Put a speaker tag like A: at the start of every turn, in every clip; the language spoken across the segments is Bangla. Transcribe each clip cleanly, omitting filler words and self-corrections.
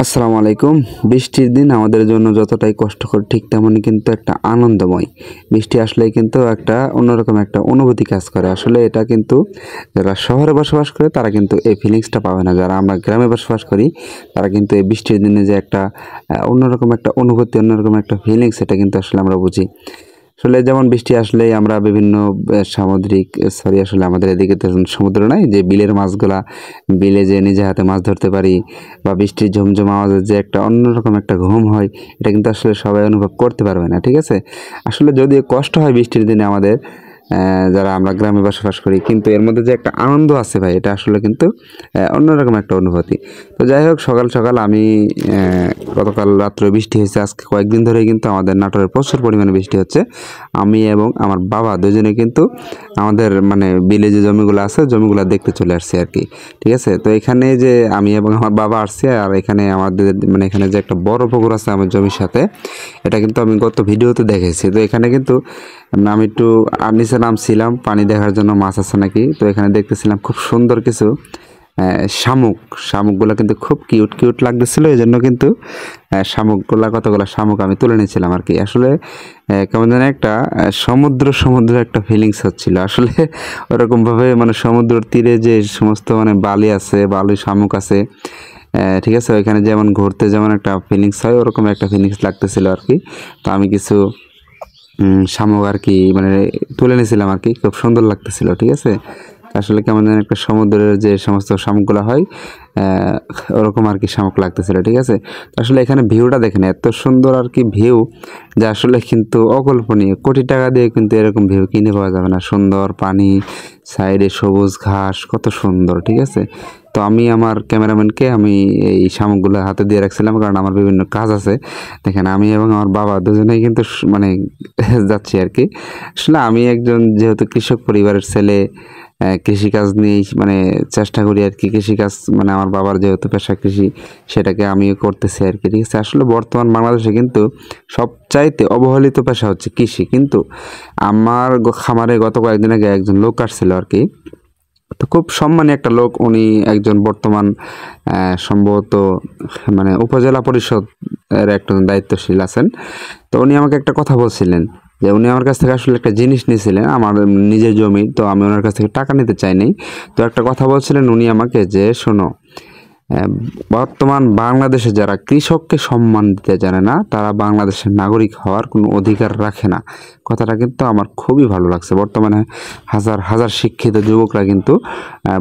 A: আসসালামু আলাইকুম। বৃষ্টির দিন আমাদের জন্য যতটাই কষ্টকর ঠিক তেমনই কিন্তু একটা আনন্দময়। বৃষ্টি আসলেই কিন্তু একটা অন্যরকম একটা অনুভূতি কাজ করে। আসলে এটা কিন্তু যারা শহরে বসবাস করে তারা কিন্তু এই ফিলিংসটা পাবে না। যারা আমরা গ্রামে বসবাস করি তারা কিন্তু এই বৃষ্টির দিনে যে একটা অন্যরকম একটা অনুভূতি, অন্যরকম একটা ফিলিংস এটা কিন্তু আসলে আমরা বুঝি। আসলে যেমন বৃষ্টি আসলেই আমরা বিভিন্ন সামুদ্রিক আসলে আমাদের এদিকে তো সমুদ্র নাই যে বিলের মাছগুলা বিলে যে নিজে হাতে মাছ ধরতে পারি বা বৃষ্টির ঝমঝম আওয়াজের যে একটা অন্যরকম একটা ঘুম হয় এটা কিন্তু আসলে সবাই অনুভব করতে পারবে না, ঠিক আছে। আসলে যদিও কষ্ট হয় বৃষ্টির দিনে আমাদের যারা আমরা গ্রামে বসবাস করি, কিন্তু এর মধ্যে যে একটা আনন্দ আছে ভাই এটা আসলে কিন্তু অন্যরকম একটা অনুভূতি। তো যাই হোক, সকাল সকাল আমি গতকাল রাত্রে বৃষ্টি হয়েছে, আজকে কয়েকদিন ধরে কিন্তু আমাদের নাটোরে প্রচুর পরিমাণে বৃষ্টি হচ্ছে। আমি এবং আমার বাবা দুজনে কিন্তু আমাদের মানে বিলে যে জমিগুলো আছে জমিগুলো দেখতে চলে আসছি আর কি, ঠিক আছে। তো এখানে যে আমি এবং আমার বাবা আসছি, আর এখানে আমাদের মানে এখানে যে একটা বড় পুকুর আছে আমার জমির সাথে, এটা কিন্তু আমি গত ভিডিওতে দেখেছি। তো এখানে কিন্তু আমি একটু আর নিচে নামছিলাম পানি দেখার জন্য মাছ আছে নাকি। তো এখানে দেখতেছিলাম খুব সুন্দর কিছু শামুকগুলো কিন্তু খুব কিউট কিউট লাগতেছিল, এই জন্য কিন্তু কতগুলো শামুক আমি তুলে নিয়েছিলাম আর কি। আসলে কেমন যেন একটা সমুদ্র একটা ফিলিংস হচ্ছিল আসলে ওরকমভাবে, মানে সমুদ্রের তীরে যে সমস্ত মানে বালি আছে, বালি শামুক আছে, ঠিক আছে, ওইখানে যেমন ঘুরতে যেমন একটা ফিলিংস হয় ওরকম একটা ফিলিংস লাগতেছিল আর কি। তো আমি কিছু শামুক আর কি মানে তুলে নিয়েছিলাম আর কি, খুব সুন্দর লাগতেছিল, ঠিক আছে। আসলে কেমন যেন একটা সমুদ্রের যে সমস্ত শামুকগুলো হয় ওরকম আর কি শামুক লাগতেছিল, ঠিক আছে। তো আসলে এখানে ভিউটা দেখেন এত সুন্দর আর কি ভিউ, যা আসলে কিন্তু অকল্পনীয়। কোটি টাকা দিয়ে কিন্তু এরকম ভিউ কিনে পাওয়া যাবে না। সুন্দর পানি, সাইডে সবুজ ঘাস, কত সুন্দর, ঠিক আছে। তো আমি আমার ক্যামেরাম্যানকে আমি এই শামুকগুলো হাতে দিয়ে রাখছিলাম, কারণ আমার বিভিন্ন কাজ আছে। দেখেন আমি এবং আমার বাবা দুজনেই কিন্তু মানে যাচ্ছি আর কি। আসলে আমি একজন যেহেতু কৃষক পরিবারের ছেলে, কৃষিকাজ নিয়েই মানে চেষ্টা করি আর কি। কৃষিকাজ মানে আমার বাবার যেহেতু পেশা কৃষি, সেটাকে আমিও করতেছি আর কি, ঠিক আছে। আসলে বর্তমান বাংলাদেশে কিন্তু সবচাইতে অবহেলিত পেশা হচ্ছে কৃষি। কিন্তু আমার খামারে গত কয়েকদিন আগে একজন লোক আসছিল আর কি। তো খুব সম্মানী একটা লোক, উনি একজন বর্তমান সম্ভবত মানে উপজেলা পরিষদের একজন দায়িত্বশীল আছেন। তো উনি আমাকে একটা কথা বলছিলেন যে উনি আমার কাছ থেকে আসলে একটা জিনিস নিয়েছিলেন, আমার নিজের জমি। তো আমি ওনার কাছ থেকে টাকা নিতে চাইনি। তো একটা কথা বলছিলেন উনি আমাকে যে শোনো, বর্তমান বাংলাদেশে যারা কৃষককে সম্মান দিতে জানে না তারা বাংলাদেশের নাগরিক হওয়ার কোনো অধিকার রাখে না। কথাটা কিন্তু আমার খুবই ভালো লাগছে। বর্তমানে হাজার হাজার শিক্ষিত যুবকরা কিন্তু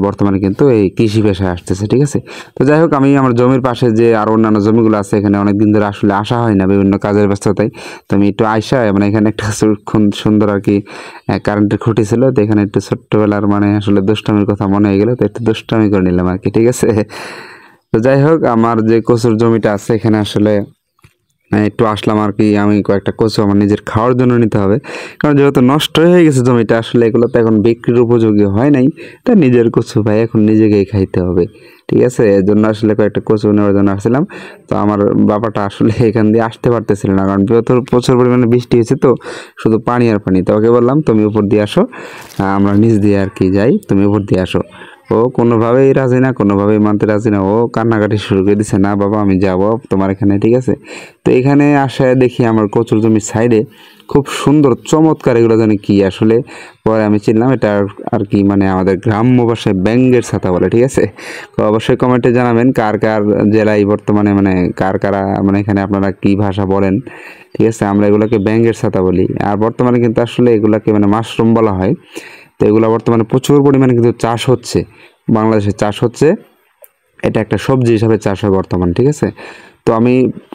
A: বর্তমানে কিন্তু এই কৃষি পেশায় আসতেছে, ঠিক আছে। তো যাই হোক, আমি আমার জমির পাশে যে আরও অন্যান্য জমিগুলো আছে এখানে অনেকদিন ধরে আসলে আসা হয় না বিভিন্ন কাজের ব্যস্ততায়। তো আমি একটু আইসা মানে এখানে একটা সুন্দর আর কি কারেন্টের খুঁটি ছিল। তো এখানে একটু ছোট্টবেলার মানে আসলে দুষ্টামির কথা মনে হয়ে গেলো, তো একটু দুষ্টামি করে নিলাম আর কি, ঠিক আছে। তো যাই হোক, আমার যে কচুর জমিটা আছে এখানে আসলে একটু আসলাম আর কি। আমি কয়েকটা কচু আমার নিজের খাওয়ার জন্য নিতে হবে, কারণ যেহেতু নষ্ট হয়ে গেছে জমিটা, আসলে এগুলো তো এখন বিক্রির উপযোগী হয় নাই। তা নিজের কচু ভাই এখন নিজেকেই খাইতে হবে, ঠিক আছে। এর জন্য আসলে কয়েকটা কচু নেওয়ার জন্য আসছিলাম। তো আমার বাবাটা আসলে এখান দিয়ে আসতে পারতেছিল না, কারণ প্রচুর পরিমাণে বৃষ্টি হয়েছে, তো শুধু পানি আর পানি। তো ওকে বললাম তুমি উপর দিয়ে আসো, আমরা নিচ দিয়ে আর কি যাই, তুমি উপর দিয়ে আসো। ও কোনোভাবেই রাজি না, কোনোভাবেই মানতে রাজি না। ও কান্নাকাটি শুরু করে দিছে, না বাবা আমি যাবো তোমার এখানে, ঠিক আছে। তো এখানে আসে দেখি আমার কচুর জমির সাইডে খুব সুন্দর চমৎকার এগুলো জানি কি আসলে। পরে আমি চিনলাম এটা আর কি মানে আমাদের গ্রাম্য ভাষায় ব্যাঙের ছাতা বলে, ঠিক আছে। তো অবশ্যই কমেন্টে জানাবেন কার কার জেলায় বর্তমানে মানে কারা মানে এখানে আপনারা কি ভাষা বলেন, ঠিক আছে। আমরা এগুলোকে ব্যাঙের ছাতা বলি। আর বর্তমানে কিন্তু আসলে এগুলাকে মানে মাশরুম বলা হয়। তো এগুলো বর্তমানে প্রচুর পরিমাণে কিন্তু চাষ হচ্ছে, বাংলাদেশে চাষ হচ্ছে। এটা একটা সবজি হিসাবে চাষ হয় বর্তমান, ঠিক আছে। তো আমি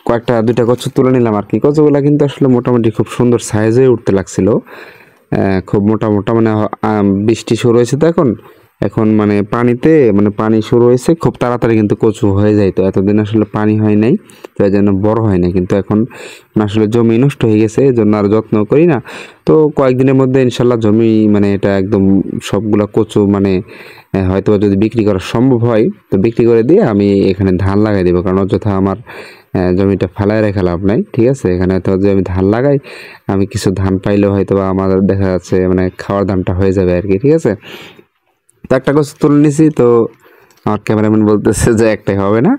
A: কয়েকটা দুইটা কচু তুলে নিলাম আর কি। কচুগুলা কিন্তু আসলে মোটামুটি খুব সুন্দর সাইজ হয়ে উঠতে লাগছিল, খুব মোটা মোটা মানে বৃষ্টি শুরু হয়েছে তো এখন এখন মানে পানিতে মানে পানি শুরু হয়েছে খুব তাড়াতাড়ি কিন্তু কচু হয়ে যায়। তো এতদিন আসলে পানি হয় নাই, তো এই জন্য বড় হয় নাই। কিন্তু এখন আসলে জমি নষ্ট হয়ে গেছে, এই জন্য আর যত্ন করি না। তো কয়েকদিনের মধ্যে ইনশাল্লাহ জমি মানে এটা একদম সবগুলা কচু মানে হয়তো যদি বিক্রি করা সম্ভব হয় তো বিক্রি করে দিয়ে আমি এখানে ধান লাগাই দেবো, কারণ অযথা আমার জমিটা ফালায় রেখে লাভ নাই, ঠিক আছে। এখানে তো যদি আমি ধান লাগাই, আমি কিছু ধান পাইলেও হয়তো বা আমার দেখা যাচ্ছে মানে খাওয়ার ধানটা হয়ে যাবে আর কি, ঠিক আছে। তো একটা কচু তুলে নিছি, তো আমার ক্যামেরাম্যান বলতেছে যে একটাই হবে না,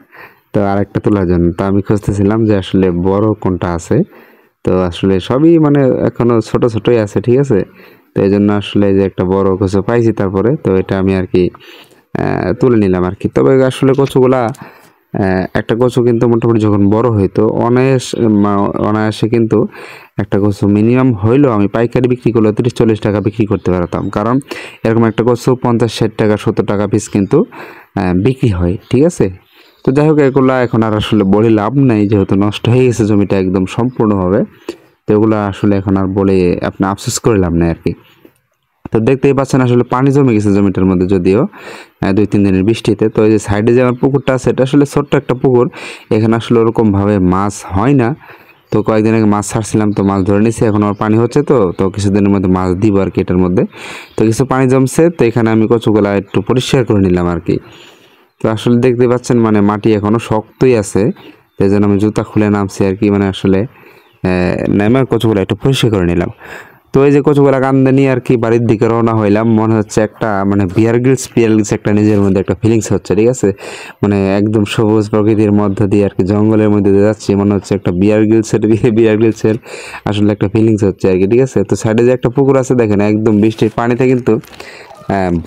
A: তো আরেকটা তোলার জন্য তো আমি খুঁজতেছিলাম যে আসলে বড় কোনটা আছে। তো আসলে সবই মানে এখনো ছোট ছোটই আছে, ঠিক আছে। তো এই জন্য আসলে যে একটা বড় কচু পাইছি তারপরে, তো এটা আমি আর কি তুলে নিলাম আর কি। তবে আসলে কচুগুলা একটা কচু কিন্তু মোটামুটি যখন বড় হইতো অনায়াসে কিন্তু একটা কচু মিনিমাম হইলেও আমি পাইকারি বিক্রি করলে 30-40 টাকা বিক্রি করতে পারতাম। কারণ এরকম একটা কচু 50-60 টাকা 70 টাকা পিস কিন্তু বিক্রি হয়, ঠিক আছে। তো যাই হোক, এগুলা এখন আর আসলে বলে লাভ নাই, যেহেতু নষ্ট হয়ে গেছে জমিটা একদম সম্পূর্ণভাবে। তো এগুলা আসলে এখন আর বলে আপনি আফসোস করে লাভ নাই আর কি। তো দেখতেই পাচ্ছেন আসলে পানি জমে গেছে জমিটার মধ্যে, যদিও 2-3 দিনের বৃষ্টিতে। তো এই যে সাইডে যে আমার পুকুরটা আছে, এটা আসলে ছোট্ট একটা পুকুর, এখানে আসলে ওরকমভাবে মাছ হয় না। তো কয়েকদিন আগে মাছ ছাড়ছিলাম, তো মাছ ধরে নিছি, এখন আমার পানি হচ্ছে, তো কিছুদিনের মধ্যে মাছ দিব আর কি এটার মধ্যে। তো কিছু পানি জমছে, তো এখানে আমি কচুগুলা একটু পরিষ্কার করে নিলাম আর কি। তো আসলে দেখতে পাচ্ছেন মানে মাটি এখনো শক্তই আছে, তো এই জন্য আমি জুতা খুলে নামছি আর কি, মানে আসলে নেমে কচুগুলা একটু পরিষ্কার করে নিলাম। তো এই যে কচুগুলা কান্দে নিয়ে আর কি বাড়ির দিকে রওনা হইলাম। মনে হচ্ছে একটা মানে বিয়ার গ্রিলস একটা নিজের মধ্যে একটা ফিলিংস হচ্ছে, ঠিক আছে। মানে একদম সবুজ প্রকৃতির মধ্য দিয়ে আর কি, জঙ্গলের মধ্যে দিয়ে যাচ্ছি, মনে হচ্ছে একটা বিয়ার গ্রিলসের আসলে একটা ফিলিংস হচ্ছে আর কি, ঠিক আছে। তো সাইডে যে একটা পুকুর আছে দেখেন, একদম বৃষ্টির পানিতে কিন্তু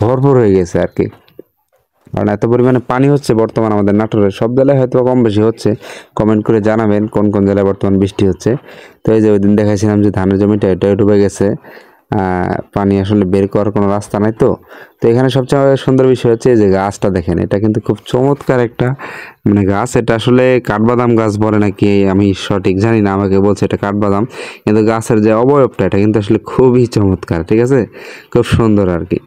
A: ভরপুর হয়ে গেছে আর কি। কারণ এত পরিমাণে পানি হচ্ছে বর্তমান আমাদের নাটোরের সব জেলায়, হয়তো কম বেশি হচ্ছে। কমেন্ট করে জানাবেন কোন কোন জেলায় বর্তমান বৃষ্টি হচ্ছে। তো এই যে ওই দিন দেখাইছিলাম যে ধানের জমিটা এটাও ডুবে গেছে, পানি আসলে বের করার কোনো রাস্তা নাই। তো তো এখানে সবচেয়ে সুন্দর বিষয় হচ্ছে এই যে গাছটা দেখেন, এটা কিন্তু খুব চমৎকার একটা মানে গাছ। এটা আসলে কাঠবাদাম গাছ বলে নাকি আমি সঠিক জানি না, আমাকে বলছে এটা কাঠবাদাম, কিন্তু গাছের যে অবয়বটা এটা কিন্তু আসলে খুবই চমৎকার, ঠিক আছে, খুব সুন্দর আর কি।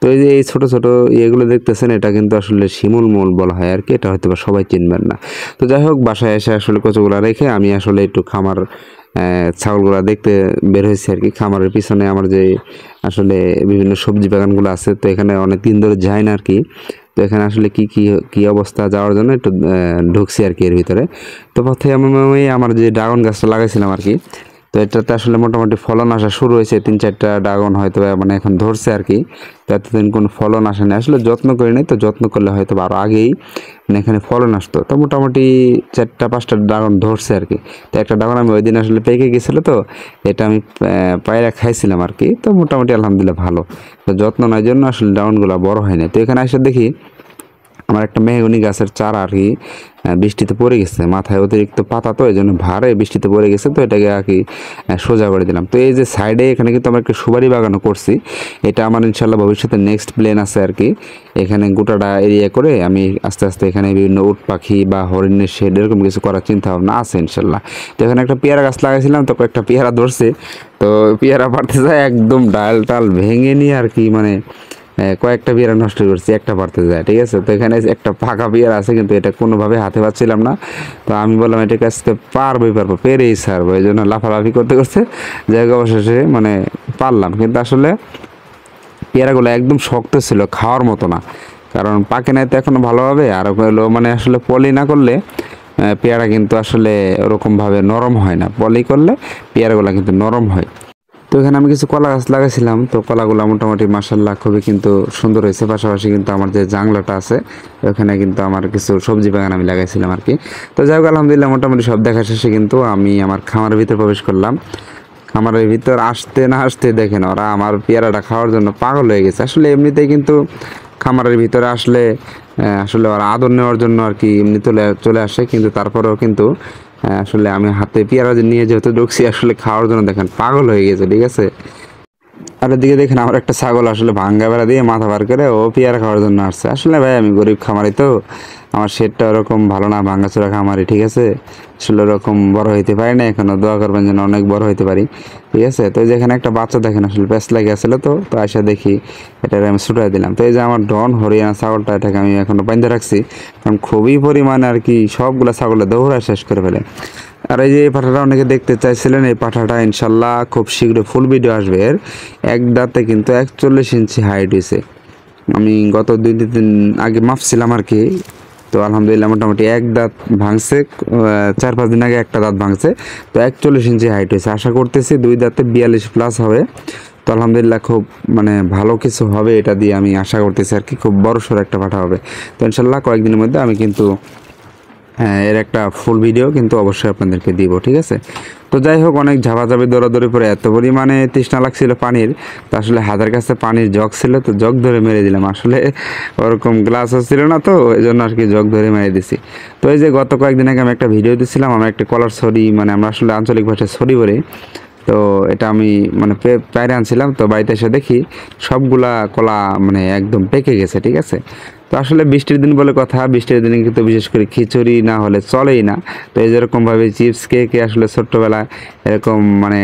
A: তো এই যে এই ছোট ছোট ইয়েগুলো দেখতেছেন, এটা কিন্তু আসলে শিমুল মূল বলা হয় আর কি, এটা হয়তো বা সবাই চিনবেন না। তো যাই হোক, বাসায় এসে আসলে কচুগুলা রেখে আমি আসলে একটু খামার ছাগলগুলা দেখতে বের হয়েছি আর কি। খামারের পিছনে আমার যে আসলে বিভিন্ন সবজি বাগানগুলো আছে, তো এখানে অনেক দিন ধরে যাই না আর কি। তো এখানে আসলে কি কি কি অবস্থা যাওয়ার জন্য একটু ঢুকছি আর কি এর ভিতরে। তো পথে আমি আমার যে ড্রাগন গাছটা লাগাইছিলাম আর কি, তো এটাতে আসলে মোটামুটি ফলন আসা শুরু হয়েছে, 3-4টা ড্রাগন হয়তো মানে এখন ধরছে আর কি। তো এতদিন কোনো ফলন আসেনি, আসলে যত্ন করি নাই, তো যত্ন করলে হয়তো আরও আগেই মানে এখানে ফলন আসতো। তো মোটামুটি 4-5টা ড্রাগন ধরছে আর কি। তো একটা ড্রাগন আমি ওই দিন আসলে পেকে গেছিলো, তো এটা আমি পায়রা খাইছিলাম আর কি। তো মোটামুটি আলহামদুলিল্লাহ ভালো। তো যত্ন নেওয়ার জন্য আসলে ড্রাগনগুলো বড় হয় না। তো এখানে এসে দেখি আমার একটা মেহগনি গাছের চারা আর কি বৃষ্টিতে পড়ে গেছে, মাথায় অতিরিক্ত পাতা, তো এই জন্য ভারে বৃষ্টিতে পড়ে গেছে। তো এটাকে আর কি সোজা করে দিলাম। তো এই যে সাইডে এখানে কিন্তু আমরা একটা সুপারি বাগানও করছি, এটা আমার ইনশাল্লাহ ভবিষ্যতে নেক্সট প্ল্যান আছে আর কি। এখানে গোটাটা এরিয়া করে আমি আস্তে আস্তে এখানে বিভিন্ন উট পাখি বা হরিণের শেড এরকম কিছু করার চিন্তা ভাবনা আছে ইনশাল্লাহ। তো এখানে একটা পেয়ারা গাছ লাগাইছিলাম, তো একটা পেয়ারা ধরছে, তো পেয়ারা পারতে যায় একদম ডাল টাল ভেঙে নিয়ে আর কি, মানে কয়েকটা পেয়ারা নষ্ট করছি, একটা পারতে যায়, ঠিক আছে। তো এখানে একটা ফাঁকা পেয়ারা আছে, কিন্তু এটা কোনোভাবে হাতে পাচ্ছিলাম না। তো আমি বললাম এটা কাছতে পারবো পেরেই ছাড়বো, এই জন্য লাফালাফি করতে করতে জায়গা অবশেষে মানে পারলাম। কিন্তু আসলে পেয়ারাগুলো একদম শক্ত ছিল, খাওয়ার মতো না, কারণ পাকে নাই তো এখনো ভালোভাবে। আর হলো মানে আসলে পলি না করলে পেয়ারা কিন্তু আসলে ওরকমভাবে নরম হয় না, পলি করলে পেয়ারাগুলো কিন্তু নরম হয়। তো এখানে আমি কিছু কলা গাছ লাগাইছিলাম, তো কলাগুলো মোটামুটি মাসাল্লাহ খুবই কিন্তু সুন্দর হয়েছে। পাশাপাশি কিন্তু আমার যে জাংলাটা আছে ওখানে কিন্তু আমার কিছু সবজি বাগান আমি লাগাইছিলাম আর কি। তো যাই হোক, আলহামদুলিল্লাহ মোটামুটি সব দেখা শেষে কিন্তু আমি আমার খামারের ভিতরে প্রবেশ করলাম। খামারের ভিতর আসতে না আসতে দেখেন ওরা আমার পেয়ারাটা খাওয়ার জন্য পাগল হয়ে গেছে। আসলে এমনিতেই কিন্তু খামারের ভিতরে আসলে আসলে ওরা আদর নেওয়ার জন্য আর কি এমনি চলে আসে, কিন্তু তারপরেও কিন্তু আসলে আমি হাতে পেয়ারা নিয়ে যেহেতু ঢুকছি, আসলে খাওয়ার জন্য দেখেন পাগল হয়ে গেছে, ঠিক আছে। আর এদিকে দেখেন আমার একটা ছাগল আসলে ভাঙ্গা বেড়া দিয়ে মাথা বার করে ও পেয়ারা খাওয়ার জন্য আসছে। আসলে ভাই আমি গরিব খামারি, তো আমার শেডটা ওরকম ভালো না, ভাঙ্গাচোরা খামারি, ঠিক আছে। আসলে ওরকম বড় হইতে পারি না এখনো, দোয়া করবেন যেন অনেক বড় হইতে পারি, ঠিক আছে। তো যেখানে একটা বাচ্চা দেখেন আসলে প্যাঁচ লাগে আসলে, তো আসা দেখি এটা আমি ছুটাই দিলাম। তো এই যে আমার ডন হরিয়ানা ছাগলটা, এটাকে আমি এখনো বাঁধে রাখছি, কারণ খুবই পরিমাণে আর কি সবগুলা ছাগলে দৌড়া শেষ করে ফেলে। আর এই যে এই পাঠাটা অনেকে দেখতে চাইছিলেন, এই পাঠাটা ইনশাল্লাহ খুব শীঘ্র ফুল ভিডিও আসবে। এর এক দাঁতে কিন্তু 41 ইঞ্চি হাইট হয়েছে। আমি গত 2 দিন আগে মাপছিলাম আর কি। তো আলহামদুলিল্লাহ মোটামুটি এক দাঁত ভাঙছে, 4-5 দিন আগে একটা দাঁত ভাঙছে। তো 41 ইঞ্চি হাইট হয়েছে, আশা করতেছি 2 দাঁতে 42+ হবে। তো আলহামদুলিল্লাহ খুব মানে ভালো কিছু হবে এটা দিয়ে, আমি আশা করতেছি আর কি, খুব বড় সড়ো একটা পাঠা হবে। তো ইনশাল্লাহ কয়েকদিনের মধ্যে আমি কিন্তু এর একটা ফুল ভিডিও কিন্তু অবশ্যই আপনাদেরকে দিব, ঠিক আছে। তো যাই হোক, অনেক ঝাপাঝাপি দৌড়াদৌড়ি পরে এত পরিমাণে তৃষ্ণা লাগছিল পানির, তো আসলে হাতের কাছে পানির জগ ছিল, তো জগ ধরে মেরে দিলাম। আসলে ওরকম গ্লাস ছিল না, তো এই জন্য আর কি জগ ধরে মেরে দিছি। তো এই যে গত কয়েকদিন আগে আমি একটা ভিডিও দিছিলাম, আমার একটা কলার ছড়ি, মানে আমরা আসলে আঞ্চলিক ভাষায় ছড়ি বলি। তো এটা আমি মানে পায়রে আনছিলাম, তো বাড়িতে এসে দেখি সবগুলা কলা মানে একদম পেকে গেছে, ঠিক আছে। তো আসলে বৃষ্টির দিন বলে কথা, বৃষ্টির দিনে কিন্তু বিশেষ করে খিচুড়ি না হলে চলেই না। তো এই যেরকমভাবে চিপস কে কে আসলে ছোট্টবেলায় এরকম মানে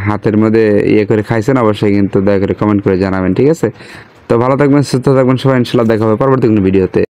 A: হাতের মধ্যে ইয়ে করে খাইছেন, অবশ্যই কিন্তু দয়া করে কমেন্ট করে জানাবেন, ঠিক আছে। তো ভালো থাকবেন, সুস্থ থাকবেন সবাই, ইনশাল্লাহ দেখা হবে পরবর্তী কোনো ভিডিওতে।